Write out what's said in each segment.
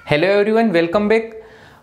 Hello everyone, welcome back.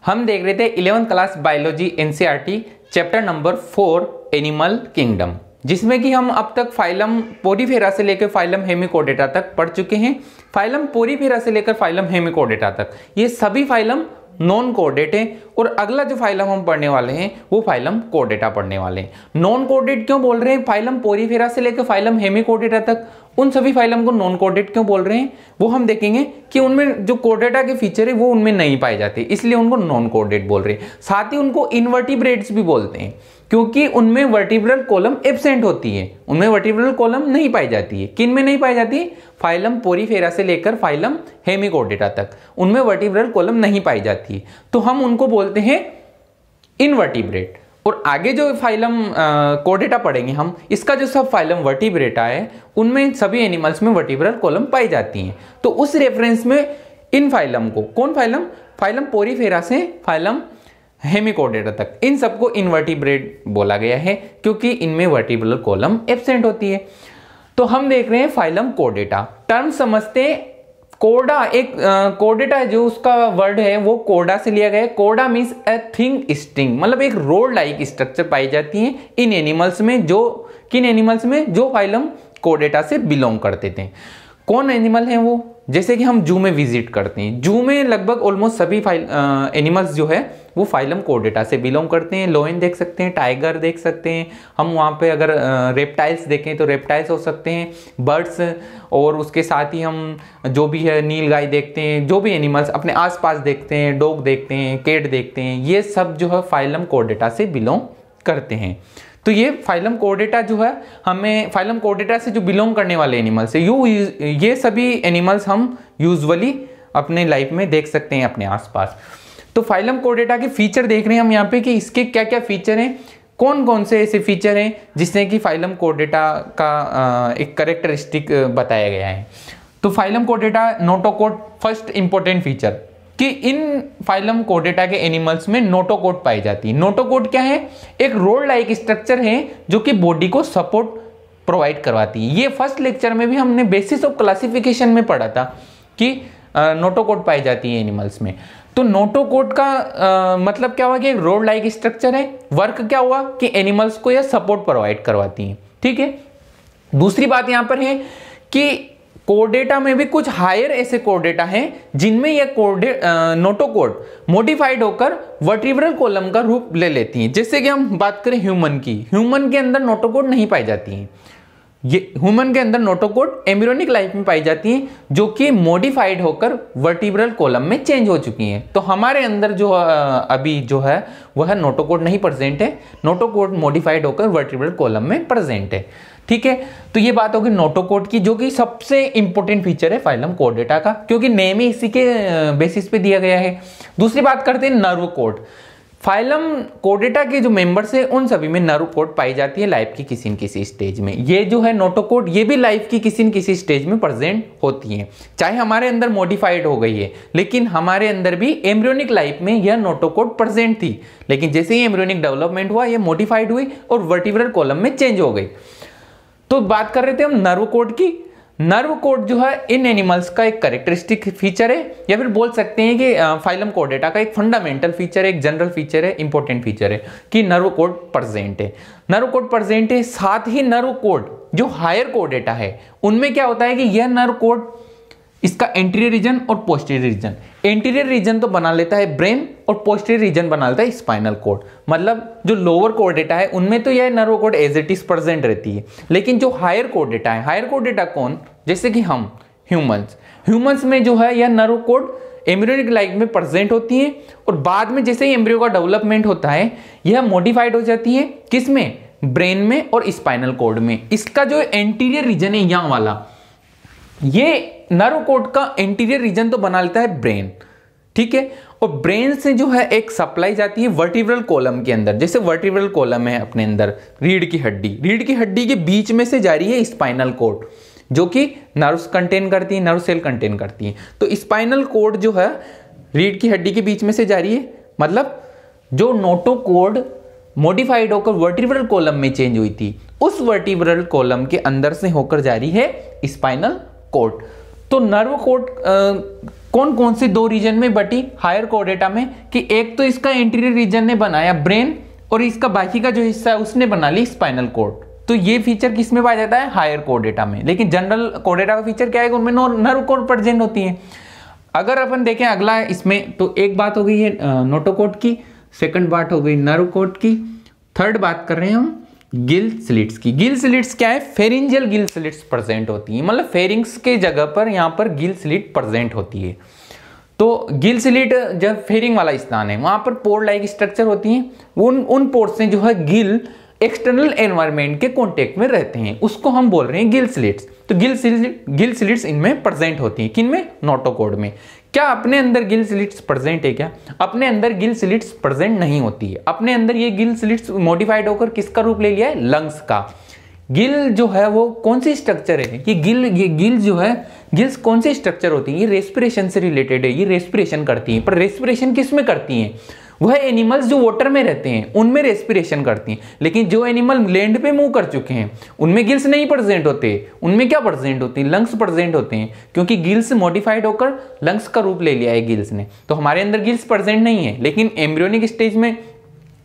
हम देख रहे थे 11th class biology NCERT chapter number 4 animal kingdom, जिसमें कि हम अब तक फाइलम पोरीफेरा से लेकर फाइलम हेमिकोडेटा तक पढ़ चुके हैं। फाइलम पोरीफेरा से लेकर फाइलम हेमिकोडेटा तक ये सभी फाइलम नॉन कोऑर्डेट है और अगला जो फाइलम हम पढ़ने वाले हैं वो फाइलम कोऑर्डेटा पढ़ने वाले हैं। नॉन कोऑर्डेट क्यों बोल रहे हैं? फाइलम पोरीफेरा से लेकर फाइलम हेमिकोडेटा तक उन सभी फाइलम को नॉन कोऑर्डेट क्यों बोल रहे हैं वो हम देखेंगे कि उनमें जो कोऑर्डेटा के फीचर है वो उनमें नहीं पाए जाते, इसलिए उनको नॉन कोऑर्डेट बोल रहे हैं। साथ ही उनको इनवर्टिब्रेट्स भी बोलते हैं क्योंकि उनमें वर्टिब्रल कॉलम एब्सेंट होती है, उनमें वर्टिब्रल कॉलम नहीं पाई जाती है। किन में नहीं पाई जाती है? फाइलम पोरीफेरा से लेकर फाइलम हेमिकोडेटा तक उनमें वर्टिब्रल कॉलम नहीं पाई जाती है, तो हम उनको बोलते हैं इनवर्टिब्रेट। और आगे जो फाइलम कोऑर्डेटा पढ़ेंगे हम, इसका जो सब फाइलम वर्टिब्रेटा है उनमें सभी एनिमल्स में वर्टिब्रल कॉलम पाई जाती हैं। तो उस रेफरेंस में इन फाइलम को, कौन फाइलम? फाइलम पोरीफेरा से फाइलम हेमिकोडेटा तक, इन सबको इनवर्टिब्रेट बोला गया है क्योंकि इनमें वर्टिब्रल कॉलम एब्सेंट होती है। तो हम देख रहे हैं फाइलम कोऑर्डेटा। टर्म समझते हैं। कोडा एक कोऑर्डेटा जो उसका वर्ड है वो कोडा से लिया गया है। कोडा मींस ए थिंग स्टिंग, मतलब एक रोड लाइक स्ट्रक्चर पाई जाती है इन एनिमल्स में, जो किन एनिमल्स में? जो फाइलम कोऑर्डेटा से बिलोंग करते थे। कौन एनिमल है वो? जैसे कि हम जू में विजिट करते हैं, जू में लगभग ऑलमोस्ट सभी एनिमल्स जो है वो फाइलम कोऑर्डेटा से बिलोंग करते हैं। लोयन देख सकते हैं, टाइगर देख सकते हैं हम वहाँ पे। अगर रेप्टाइल्स देखें तो रेप्टाइल्स हो सकते हैं, बर्ड्स, और उसके साथ ही हम जो भी है नील गाय देखते हैं। जो भी एनिमल्स अपने आसपास देखते हैं, डॉग देखते हैं, कैट देखते हैं, ये सब जो है फाइलम कोऑर्डेटा से बिलोंग करते हैं। तो ये फाइलम कोऑर्डेटा जो है, हमें फाइलम कोऑर्डेटा से जो बिलोंग करने वाले एनिमल्स है ये सभी एनिमल्स हम यूजुअली अपने लाइफ में देख सकते हैं अपने आसपास। तो फाइलम कोऑर्डेटा के फीचर देख रहे हैं हम यहाँ पे कि इसके क्या क्या फीचर हैं, कौन कौन से ऐसे फीचर हैं जिससे कि फाइलम कोऑर्डेटा का एक कैरेक्टरिस्टिक बताया गया है। तो phylum Chordata notochord first important feature कि इन फाइलम कोऑर्डेटा के एनिमल्स में नोटोकॉट पाई जाती है। नोटोकॉट क्या है? एक रोड लाइक स्ट्रक्चर है जो कि बॉडी को सपोर्ट प्रोवाइड करवाती है। ये फर्स्ट लेक्चर में भी हमने बेसिस ऑफ क्लासिफिकेशन में पढ़ा था कि नोटोकॉट पाई जाती है एनिमल्स में। तो नोटोकॉट का मतलब क्या हुआ कि एक रोड लाइक स्ट्रक्चर है। वर्क क्या हुआ कि एनिमल्स को यह सपोर्ट प्रोवाइड करवाती है। ठीक है। दूसरी बात यहां पर है कि कोऑर्डेटा में भी कुछ हायर ऐसे कोऑर्डेटा हैं जिनमें यह नोटोकॉट मॉडिफाइड होकर वर्टिब्रल कॉलम का रूप ले लेती हैं। जैसे कि हम बात करें ह्यूमन की, ह्यूमन के अंदर नोटोकॉट नहीं पाई जाती हैं। ये ह्यूमन के अंदर नोटोकॉट एम्ब्रियोनिक लाइफ में पाई जाती हैं जो कि मॉडिफाइड होकर वर्टिब्रल कॉलम में चेंज हो चुकी हैं। तो हमारे अंदर जो अभी जो है वह नोटोकॉट नहीं प्रेजेंट है, नोटोकॉट मॉडिफाइड होकर वर्टिब्रल कॉलम में प्रेजेंट है। ठीक है। तो ये बात होगी नोटोकॉट की, जो कि सबसे इंपॉर्टेंट फीचर है फाइलम कोऑर्डेटा का, क्योंकि नेम ही इसी के बेसिस पे दिया गया है। दूसरी बात करते हैं नर्व कॉर्ड। फाइलम कोऑर्डेटा के जो मेंबर्स है उन सभी में नर्व कॉर्ड पाई जाती है लाइफ की किसी न किसी स्टेज में। ये जो है नोटोकॉट, ये भी लाइफ की किसी न किसी स्टेज में प्रेजेंट होती है। चाहे हमारे अंदर मॉडिफाइड हो गई है, लेकिन हमारे अंदर भी एम्ब्रियोनिक लाइफ में यह नोटोकॉट प्रेजेंट थी, लेकिन जैसे ही एम्ब्रियोनिक डेवलपमेंट हुआ ये मॉडिफाइड हुई और वर्टिब्रल कॉलम में चेंज हो गई। तो बात कर रहे थे हम नर्व कॉर्ड की। नर्व कॉर्ड जो है इन एनिमल्स का एक कैरेक्टरिस्टिक फीचर है, या फिर बोल सकते हैं कि फाइलम कोऑर्डेटा का एक फंडामेंटल फीचर है, एक जनरल फीचर है, इंपॉर्टेंट फीचर है कि नर्व कॉर्ड प्रेजेंट है। नर्व कॉर्ड प्रेजेंट है। साथ ही नर्व कॉर्ड जो हायर कोऑर्डेटा है उनमें क्या होता है कि यह नर्व कॉर्ड, इसका एंटीरियर रीजन और पोस्टीरियर रीजन, एंटीरियर रीजन तो बना लेता है ब्रेन और पोस्टीरियर रीजन बना लेता है स्पाइनल कॉर्ड। मतलब जो लोअर कोऑर्डेटा है उनमें तो यह nerve cord as it is present रहती है, लेकिन जो हायर कोऑर्डेटा है, हायर कोऑर्डेटा कौन? जैसे कि हम ह्यूमंस में जो है यह नर्व कॉर्ड एम्ब्रियोनिक लाइफ में प्रेजेंट होती है और बाद में जैसे ही एम्ब्रियो का डेवलपमेंट होता है यह मॉडिफाइड हो जाती है। किसमें? ब्रेन में और स्पाइनल कॉर्ड में। इसका जो एंटीरियर रीजन है यहाँ वाला, ये नर्व कॉर्ड का एंटीरियर रीजन तो बना लेता है ब्रेन। ठीक है। और ब्रेन से जो है एक सप्लाई जाती है वर्टिब्रल कॉलम के अंदर। जैसे वर्टिब्रल कॉलम है अपने अंदर, रीढ़ की हड्डी के बीच में से जा रही है स्पाइनल कॉर्ड, जो कि नर्व्स कंटेन करती है, नर्व सेल कंटेन करती है। तो स्पाइनल कॉर्ड जो है रीढ़ की हड्डी के बीच में से जा रही है, मतलब जो नोटोकॉर्ड मॉडिफाइड होकर वर्टिब्रल कॉलम में चेंज हुई थी, उस वर्टिब्रल कॉलम के अंदर से होकर जा रही है स्पाइनल कॉर्ड। तो नर्व कॉर्ड कौन कौन से दो रीजन में बटी हायर कोर्डेटा में, कि एक तो इसका एंटीरियर रीजन ने बनाया ब्रेन और इसका बाकी का जो हिस्सा है उसने बना ली स्पाइनल कॉर्ड। तो ये फीचर किस में पाया जाता है? हायर कोर्डेटा में। लेकिन जनरल कोर्डेटा का फीचर क्या है? उनमें नर्व कॉर्ड प्रेजेंट होती है। अगर अपन देखें अगला इसमें, तो एक बात हो गई है नोटोकॉर्ड की, सेकंड बात हो गई नर्व कॉर्ड की, थर्ड बात कर रहे हैं हम गिल स्लिट्स की। गिल स्लिट्स क्या है? फेरिंजियल गिल स्लिट्स प्रेजेंट होती है, मतलब फेरिंग्स के जगह पर यहाँ पर गिल स्लिट प्रेजेंट होती है। तो गिल स्लिट जब फेरिंग वाला स्थान है वहां पर पोर लाइक स्ट्रक्चर होती है, उन पोर से जो है गिल एक्सटर्नल एनवायरनमेंट के कांटेक्ट में रहते हैं, उसको हम बोल रहे हैं गिल स्लिट्स। तो गिल स्लिट्स इनमें प्रेजेंट होती है। किनमें? नोटोकॉर्ड में। क्या अपने अंदर गिल स्लिट्स प्रेजेंट है क्या? अपने अंदर गिल स्लिट्स प्रेजेंट नहीं होती है। अपने अंदर ये गिल स्लिट्स मॉडिफाइड होकर किसका रूप ले लिया है? लंग्स का। गिल जो है वो कौन सी स्ट्रक्चर है? ये गिल जो है, गिल्स कौन सी स्ट्रक्चर होती है? ये रेस्पिरेशन से रिलेटेड है, ये रेस्पिरेशन करती है। पर रेस्पिरेशन किस में करती है? वह एनिमल्स जो वाटर में रहते हैं उनमें रेस्पिरेशन करती हैं। लेकिन जो एनिमल लैंड पे मूव कर चुके हैं उनमें गिल्स नहीं प्रेजेंट होते। उनमें क्या प्रेजेंट होती है? लंग्स प्रेजेंट होते हैं, क्योंकि गिल्स मॉडिफाइड होकर लंग्स का रूप ले लिया है गिल्स ने। तो हमारे अंदर गिल्स प्रेजेंट नहीं है, लेकिन एम्ब्रियोनिक स्टेज में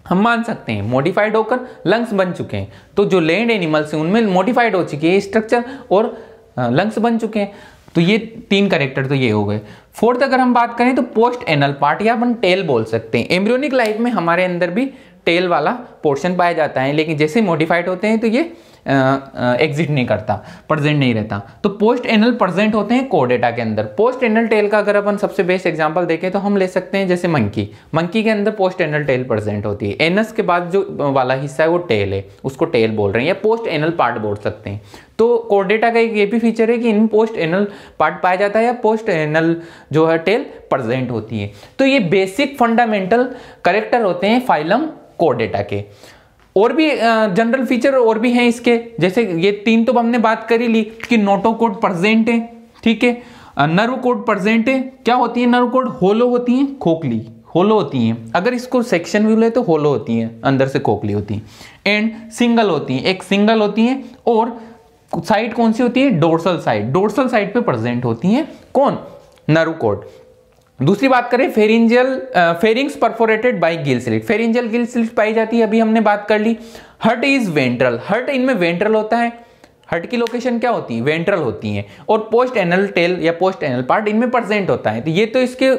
हम मान सकते हैं मॉडिफाइड होकर लंग्स बन चुके हैं। तो जो लैंड एनिमल्स हैं उनमें मॉडिफाइड हो चुकी है स्ट्रक्चर और लंग्स बन चुके हैं। तो ये तीन कैरेक्टर तो ये हो गए। फोर्थ अगर हम बात करें तो पोस्ट एनल पार्ट, या अपन टेल बोल सकते हैं। एम्ब्रियोनिक लाइफ में हमारे अंदर भी टेल वाला पोर्शन पाया जाता है, लेकिन जैसे मॉडिफाइड होते हैं तो ये एग्जिट नहीं करता, प्रेजेंट नहीं रहता। तो पोस्ट एनल प्रेजेंट होते हैं कोर्डेटा के अंदर। पोस्ट एनल टेल का अगर अपन सबसे बेस्ट एग्जांपल देखें तो हम ले सकते हैं जैसे मंकी के अंदर पोस्ट एनल टेल प्रेजेंट होती है। एनस के बाद जो वाला हिस्सा है वो टेल है, उसको टेल बोल रहे हैं, या पोस्ट एनल पार्ट बोल सकते हैं। तो कोर्डेटा का एक ये भी फीचर है कि इन पोस्ट एनल पार्ट पाया जाता है या पोस्ट एनल जो है टेल प्रेजेंट होती है। तो ये बेसिक फंडामेंटल कैरेक्टर होते हैं फाइलम कोर्डेटा के। और भी जनरल फीचर और भी हैं इसके, जैसे ये तीन तो हमने बात कर ही ली कि नोटोकॉर्ड प्रेजेंट है, ठीक है, नर्व कॉर्ड प्रेजेंट है। क्या होती है नर्व कॉर्ड? होलो होती है, खोखली होलो होती हैं। अगर इसको सेक्शन व्यू ले तो होलो होती है, अंदर से खोखली होती है। एंड सिंगल होती है, एक सिंगल होती है। और साइड कौन सी होती है? डोर्सल साइड, डोर्सल साइड पे प्रेजेंट होती है। कौन? Nerve cord. दूसरी बात करें pharynx perforated by gill slit. Pharyngeal gill slit पाई जाती है, अभी हमने बात कर ली। हर्ट इज वेंट्रल, हर्ट इनमें वेंट्रल होता है। हर्ट की लोकेशन क्या होती है? वेंट्रल होती है। और पोस्ट एनल टेल या पोस्ट एनल पार्ट इनमें प्रेजेंट होता है। तो ये तो इसके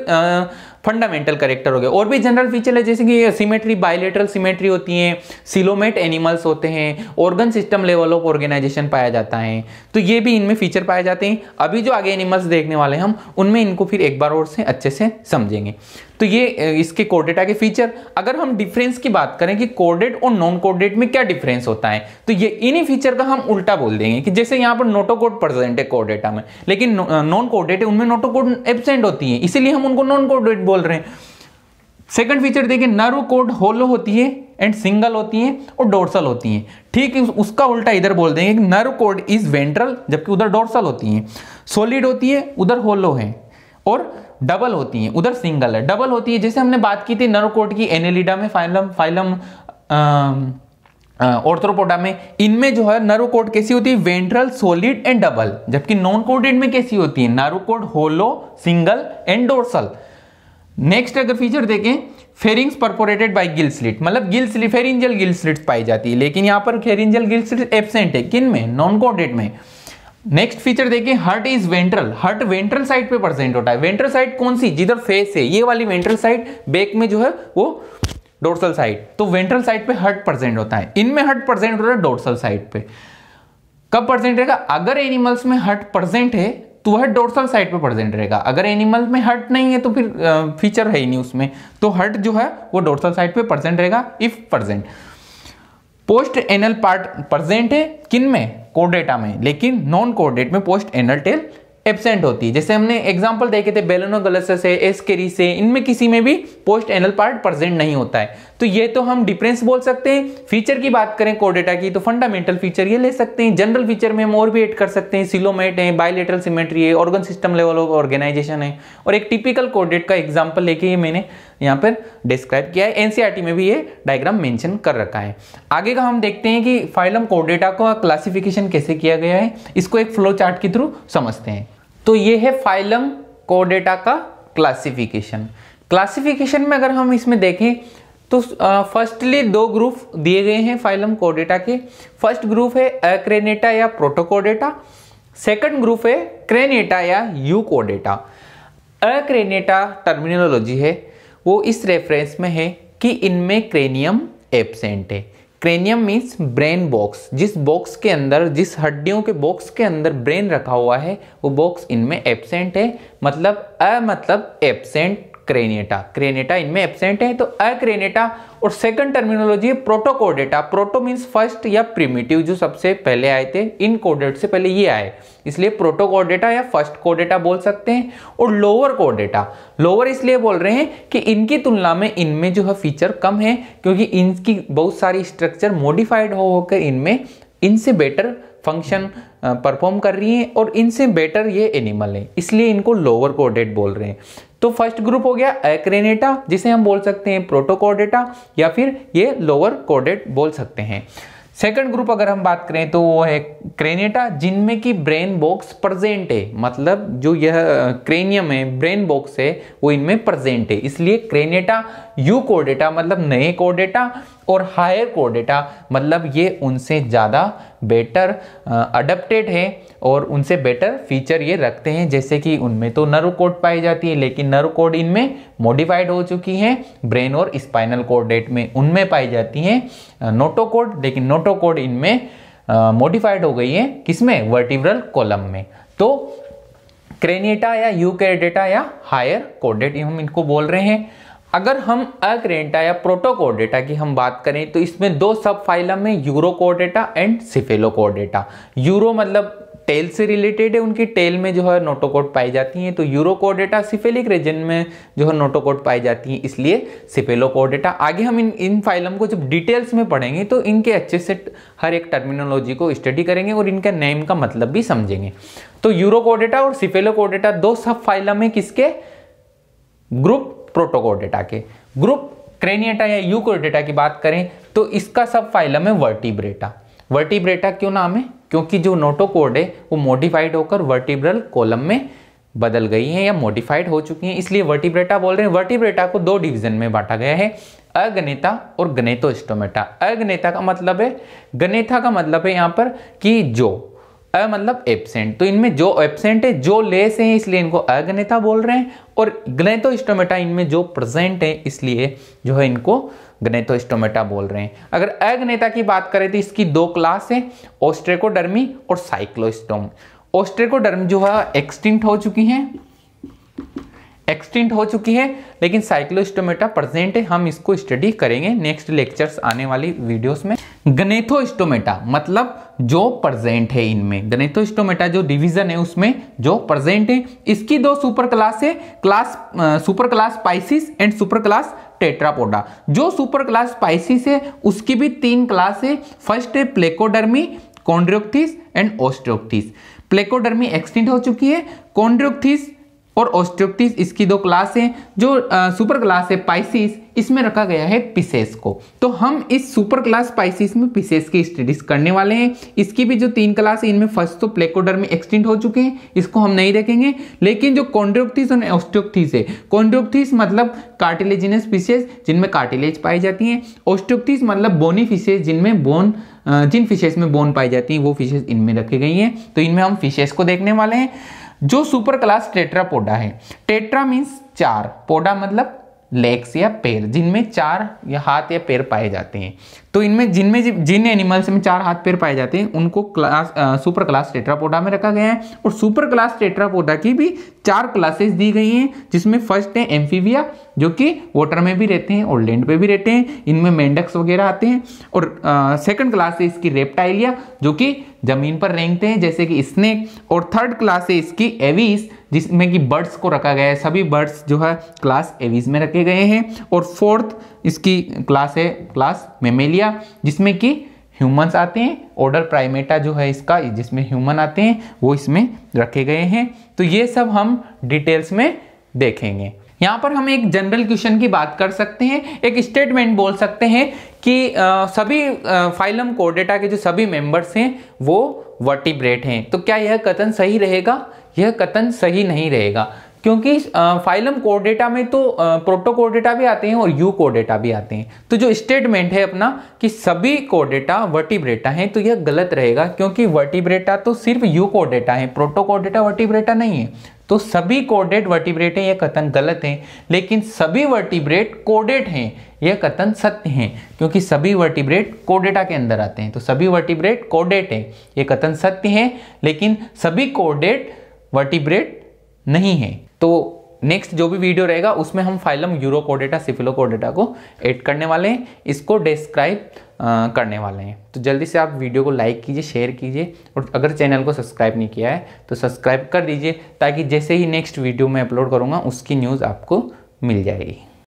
फंडामेंटल कैरेक्टर हो गए। और भी जनरल फीचर है, जैसे कि सिमेट्री, बायलेटरल सिमेट्री होती है, सिलोमेट एनिमल्स होते हैं, organ system level of organisation पाया जाता है। तो ये भी इनमें फीचर पाए जाते हैं। अभी जो आगे एनिमल्स देखने वाले हैं हम उनमें इनको फिर एक बार और से अच्छे से समझेंगे। तो ये इसके कोर्डेटा के फीचर। अगर हम डिफरेंस की बात करें कि कोर्डेट और नॉन कोर्डेट में क्या डिफरेंस होता है, तो ये इन्हीं फीचर का हम उल्टा बोल देंगे कि जैसे यहाँ पर नोटोकॉर्ड प्रेजेंट है कोर्डेटा में, लेकिन नॉन कोर्डेट है उनमें नोटोकॉर्ड एब्सेंट होती है, इसीलिए हम उनको नॉन कोर्डेट बोल रहे हैं। सेकंड फीचर देखिए, नर्व कॉर्ड होलो होती है एंड सिंगल होती है और डोर्सल होती है। ठीक है, उसका उल्टा इधर बोल देंगे कि नर्व कॉर्ड इज वेंट्रल, जबकि उधर डोर्सल होती है। सॉलिड होती है, उधर होलो है। और डबल होती है, उधर सिंगल है। डबल होती है, जैसे हमने बात की थी नर्व कॉर्ड की एनेलिडा में, फाइलम ऑर्थ्रोपोडा में, इनमें जो है नर्व कॉर्ड कैसी होती है? Ventral, solid and double. जबकि नॉन कॉर्डेड में कैसी होती है? Nerve cord hollow, single and dorsal. Next अगर फीचर देखें, pharynx perforated by gill slit, मतलब gill slit, pharyngeal gill slit पाई जाती है, लेकिन यहां पर फेरिंजियल गिल स्लिट एब्सेंट है। किन में? नॉन कॉर्डेड में। नेक्स्ट फीचर देखिए, heart is ventral, heart ventral side पे प्रेजेंट होता है। वेंट्रल साइड कौन सी? जिधर फेस है, ये वाली वेंट्रल साइड, बैक में जो है वो डोर्सल साइड। तो वेंट्रल साइड पे हर्ट प्रेजेंट होता है। इनमें हर्ट प्रेजेंट होता है डोर्सल साइड पे। कब प्रेजेंट रहेगा? अगर एनिमल्स में हर्ट प्रेजेंट है तो वह डोर्सल साइड पे प्रेजेंट रहेगा। अगर एनिमल में हर्ट नहीं है तो फिर फीचर है ही नहीं उसमें, तो हर्ट जो है वो डोर्सल साइड पे प्रेजेंट रहेगा if present. Post anal part present है किन में? कोर्डेटा में, लेकिन नॉन कोर्डेट में पोस्ट एनल टेल एब्सेंट होती है। जैसे हमने एग्जांपल देखे थे बेलेनोगलस से, एस्केरी से, इनमें किसी में भी पोस्ट एनल पार्ट प्रेजेंट नहीं होता है। तो ये तो हम डिफरेंस बोल सकते हैं। फीचर की बात करें कोर्डेटा की तो फंडामेंटल फीचर ये ले सकते हैं। जनरल फीचर में हम और भी ऐड कर सकते हैं, सिलोमेट है, बायलेटरल सिमेट्री है, organ system level of organisation है। और एक टिपिकल कोर्डेट का एग्जाम्पल लेके ये मैंने यहाँ पर डिस्क्राइब किया है। एनसीईआरटी में भी ये डायग्राम मेंशन कर रखा है। आगे का हम देखते हैं कि फाइलम कोर्डेटा का क्लासिफिकेशन कैसे किया गया है। इसको एक फ्लो चार्ट के थ्रू समझते हैं। तो ये है फाइलम कोर्डेटा का क्लासिफिकेशन में अगर हम इसमें देखें तो फर्स्टली दो ग्रुप दिए गए हैं फाइलम कोर्डेटा के। फर्स्ट ग्रुप है अक्रेनेटा या प्रोटोकोर्डेटा, सेकंड ग्रुप है क्रेनेटा या यूकोर्डेटा। अक्रेनेटा टर्मिनोलॉजी है वो इस रेफरेंस में है कि इनमें क्रेनियम एब्सेंट है। क्रेनियम मीन्स ब्रेन बॉक्स, जिस बॉक्स के अंदर, जिस हड्डियों के बॉक्स के अंदर ब्रेन रखा हुआ है वो बॉक्स इनमें एब्सेंट है, मतलब एब्सेंट क्रेनेटा इनमें एब्सेंट है, तो अक्रेनेटा। और सेकंड टर्मिनोलॉजी है प्रोटोकोर्डेटा। प्रोटो मीन्स फर्स्ट या प्रिमिटिव, जो सबसे पहले आए थे, इन कोर्डेट से पहले ये आए, इसलिए प्रोटोकोर्डेटा या फर्स्ट कोर्डेटा बोल सकते हैं। और लोअर कोर्डेटा, लोअर इसलिए बोल रहे हैं कि इनकी तुलना में इनमें जो है फीचर कम है, क्योंकि इनकी बहुत सारी स्ट्रक्चर मॉडिफाइड होकर इनमें इनसे बेटर फंक्शन परफॉर्म कर रही हैं और इनसे बेटर ये एनिमल है, इसलिए इनको लोअर कोर्डेट बोल रहे हैं। तो फर्स्ट ग्रुप हो गया अक्रेनेटा, जिसे हम बोल सकते हैं प्रोटोकोर्डेटा या फिर ये लोअर कोर्डेट बोल सकते हैं। सेकंड ग्रुप अगर हम बात करें तो वो है क्रेनेटा, जिनमें की ब्रेन बॉक्स प्रेजेंट है, मतलब जो यह क्रेनियम है, ब्रेन बॉक्स है, वो इनमें प्रेजेंट है, इसलिए क्रेनेटा। यूकोर्डेटा मतलब नए कोर्डेटा, और हायर कोर्डेटा मतलब ये उनसे ज़्यादा बेटर अडेप्टेड है और उनसे बेटर फीचर ये रखते हैं, जैसे कि उनमें तो नर्व कोड पाई जाती है, लेकिन नर्व कोड इनमें मॉडिफाइड हो चुकी हैं। ब्रेन और स्पाइनल कोर्डेट में उनमें पाई जाती हैं नोटोकोड, लेकिन नोटोकोड इनमें मॉडिफाइड हो गई है, किसमें? वर्टिब्रल कॉलम में। तो क्रेनेटा या यूकोर्डेटा या हायर कोर्डेट हम इनको बोल रहे हैं। अगर हम अक्रेनेटा या प्रोटोकोर्डेटा की हम बात करें तो इसमें दो सब फाइलम है, यूरोकोर्डेटा एंड सिफेलोकोर्डेटा। यूरो मतलब टेल से रिलेटेड है, उनकी टेल में जो है नोटोकोड पाई जाती हैं, तो यूरोकोर्डेटा सिफेलिक रीजन में जो है नोटोकोड पाई जाती हैं, इसलिए सिफेलोकोर्डेटा। आगे हम इन फाइलम को जब डिटेल्स में पढ़ेंगे तो इनके अच्छे से हर एक टर्मिनोलॉजी को स्टडी करेंगे और इनका नेम का मतलब भी समझेंगे। तो यूरोकोर्डेटा और सिफेलोकोर्डेटा दो सब फाइलम है, किसके? ग्रुप प्रोटोकोर्डेटा के। ग्रुप क्रेनिएटा या यूकोर्डेटा की बात करें तो इसका सब फाइलम है वर्टिब्रेटा। वर्टिब्रेटा क्यों नाम है? क्योंकि जो नोटोकोड है वो मॉडिफाइड होकर वर्टिब्रल कॉलम में बदल गई हैं या मॉडिफाइड हो चुकी हैं, इसलिए वर्टिब्रेटा बोल रहे हैं। वर्टिब्रेटा को दो डिवीजन में बांटा गया है, अगनेता और गनेथोस्टोमेटा। अगनेता का मतलब है, गनेथा का मतलब है यहाँ पर कि जो, मतलब एब्सेंट, तो इनमें जो एब्सेंट है, जो लेस है, इसलिए इनको अगनेता बोल रहे हैं। और गनेथोस्टोमेटा इनमें जो प्रेजेंट है, इसलिए जो है इनको गनेथोस्टोमेटा बोल रहे हैं। अगर अगनेता की बात करें तो इसकी दो क्लास है, ओस्ट्रेकोडर्मी और साइक्लोस्टोम। ओस्ट्रेकोडर्मी जो है एक्सटिंक्ट हो चुकी है, लेकिन साइक्लोस्टोमेटा प्रेजेंट है। हम इसको स्टडी करेंगे नेक्स्ट लेक्चर्स आने वाली वीडियोस में। गनेथोस्टोमेटा मतलब जो प्रेजेंट है इनमें, गनेथोस्टोमेटा जो डिवीजन है उसमें जो प्रेजेंट है। इसकी दो सुपर क्लास है, super class Pisces and super class Tetrapoda. जो सुपर क्लास पाइसिस है उसकी भी तीन क्लास है। फर्स्ट है प्लेकोडर्मी, कॉन्ड्रोक्थिस एंड ओस्ट्रोक्थिस। प्लेकोडर्मी एक्सटिंक्ट हो चुकी है, कॉन्ड्रोक्थिस और ओस्ट्रोक्थिस इसकी दो क्लास हैं। जो सुपर क्लास है पाइसिस, इसमें रखा गया है पिसेस को। तो हम इस सुपर क्लास पाइसिस में पिसेस की स्टडीज करने वाले हैं। इसकी भी जो तीन क्लास है, इनमें फर्स्ट तो प्लेकोडर्मी एक्सटिंक्ट हो चुके हैं, इसको हम नहीं देखेंगे। लेकिन जो कॉन्ड्रोक्थिस और ओस्ट्रोक्थिस है, कॉन्ड्रोक्थिस मतलब कार्टिलेजिनस फिशेस जिनमें कार्टिलेज पाई जाती हैं, ओस्ट्रोक्थिस मतलब बोनी फिशेस जिनमें बोन, जिन फिशेस में बोन पाई जाती हैं वो फिशेस इनमें रखी गई हैं। तो इनमें हम फिशेस को देखने वाले हैं। जो सुपर क्लास टेट्रापोडा है, टेट्रा मीन्स चार, पोडा मतलब लेग्स या पैर, जिनमें चार या हाथ या पैर पाए जाते हैं। तो इनमें जिन एनिमल्स में चार हाथ पैर पाए जाते हैं उनको सुपर क्लास टेट्रापोडा में रखा गया है। और सुपर क्लास टेट्रापोडा की भी चार क्लासेस दी गई हैं, जिसमें फर्स्ट है एम्फीबिया जो कि वाटर में भी रहते हैं और लैंड पे भी रहते हैं, इनमें मेंढक्स वगैरह आते हैं। और सेकंड क्लास है इसकी रेप्टाइलिया जो कि जमीन पर रेंगते हैं जैसे कि स्नेक। और थर्ड क्लास है इसकी एविस जिसमें कि बर्ड्स को रखा गया है, सभी बर्ड्स जो है क्लास एविस में रखे गए हैं। और फोर्थ इसकी क्लास है क्लास मेमेलिया जिसमें कि ह्यूमंस आते हैं। ऑर्डर प्राइमेटा जो है इसका, जिसमें ह्यूमन आते हैं, वो इसमें रखे गए हैं। तो ये सब हम डिटेल्स में देखेंगे। यहाँ पर हम एक जनरल क्वेश्चन की बात कर सकते हैं, एक स्टेटमेंट बोल सकते हैं कि सभी फाइलम कोर्डेटा के जो सभी मेंबर्स हैं वो वर्टिब्रेट हैं। तो क्या यह कथन सही रहेगा? यह कथन सही नहीं रहेगा, क्योंकि फाइलम कोर्डेटा में तो प्रोटोकोर्डेटा भी आते हैं और यूकोर्डेटा भी आते हैं। तो जो स्टेटमेंट है अपना कि सभी कोर्डेटा वर्टिब्रेटा हैं, तो यह गलत रहेगा, क्योंकि वर्टिब्रेटा तो सिर्फ यूकोर्डेटा है, प्रोटोकोर्डेटा वर्टिब्रेटा नहीं है। तो सभी कोर्डेट वर्टिब्रेट हैं, यह कथन गलत है। लेकिन सभी वर्टिब्रेट कोर्डेट हैं, यह कथन सत्य है, क्योंकि सभी वर्टिब्रेट कोर्डेटा के अंदर आते हैं। तो सभी वर्टिब्रेट कोर्डेट हैं, यह कथन सत्य है, लेकिन सभी कोर्डेट वर्टिब्रेट नहीं है। तो नेक्स्ट जो भी वीडियो रहेगा उसमें हम फाइलम यूरोकोर्डेटा सिफिलोकोर्डेटा को ऐड करने वाले हैं, इसको डिस्क्राइब करने वाले हैं। तो जल्दी से आप वीडियो को लाइक कीजिए, शेयर कीजिए, और अगर चैनल को सब्सक्राइब नहीं किया है तो सब्सक्राइब कर दीजिए, ताकि जैसे ही नेक्स्ट वीडियो मैं अपलोड करूँगा उसकी न्यूज़ आपको मिल जाएगी।